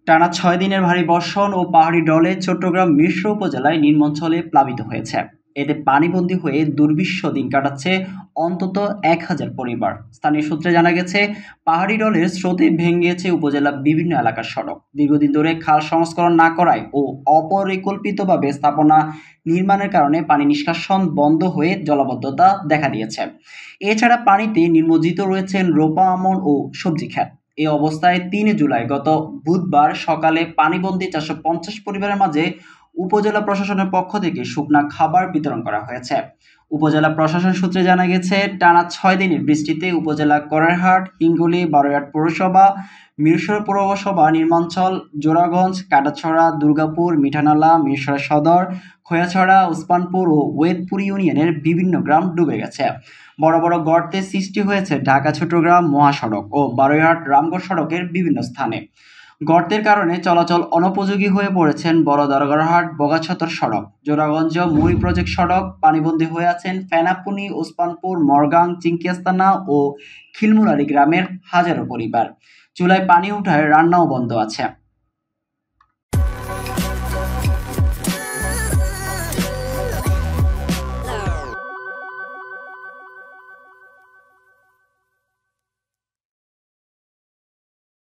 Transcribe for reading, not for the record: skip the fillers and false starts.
টানা ৬ দিনের ভারী বর্ষণ ও পাহাড়ি ঢলে চট্টগ্রাম মিশ্র উপজেলায় নিম্নাঞ্চলে প্লাবিত হয়েছে। এতে পানিবন্দী হয়ে দুর্বিষহ দিন কাটাচ্ছে অন্তত ১,০০০ পরিবার। স্থানীয় সূত্রে জানা গেছে, পাহাড়ি ঢলের স্রোতে ভেঙেছে উপজেলার বিভিন্ন এলাকার সড়ক। দীর্ঘদিন ধরে খাল সংস্করণ না করায় ও অপরিকল্পিতভাবে স্থাপনা নির্মাণের কারণে পানি নিষ্কাশন বন্ধ হয়ে জলাবদ্ধতা দেখা দিয়েছে। এছাড়া পানিতে নিমজ্জিত রয়েছেন রোপা আমন ও সবজি ক্ষেত। এ অবস্থায় ৩ জুলাই গত বুধবার সকালে পানিবন্দী ৪৫০ পরিবারের মাঝে উপজেলা প্রশাসনের পক্ষ থেকে শুকনা খাবার বিতরণ করা হয়েছে। উপজেলা প্রশাসন সূত্রে জানা গেছে, টানা ৬ দিনের বৃষ্টিতে উপজেলা করেরহাট, হিঙ্গুলী, বারৈয়াট পৌরসভা, মিরসরাই পৌরসভা নির্মাঞ্চল, জোড়াগঞ্জ, কাটাছড়া, দুর্গাপুর, মিঠানালা, মিরসরাই সদর, খোয়াছড়া, ওসমানপুর ও ওয়েদপুর ইউনিয়নের বিভিন্ন গ্রাম ডুবে গেছে। বড় বড় গর্তের সৃষ্টি হয়েছে ঢাকা চট্টগ্রাম মহাসড়ক ও বারৈয়াট রামগড় সড়কের বিভিন্ন স্থানে। গর্তের কারণে চলাচল অনুপযোগী হয়ে পড়েছেন বড় দরগারহাট বগাছতর সড়ক, জোড়াগঞ্জ মুড়ি প্রজেক্ট সড়ক। পানিবন্দী হয়ে আছেন ফেনাপুনি, ওসমানপুর, মরগাং, চিংকিয়াস্তানা ও খিলমুরারি গ্রামের হাজারো পরিবার। চুলায় পানি উঠায় রান্নাও বন্ধ আছে।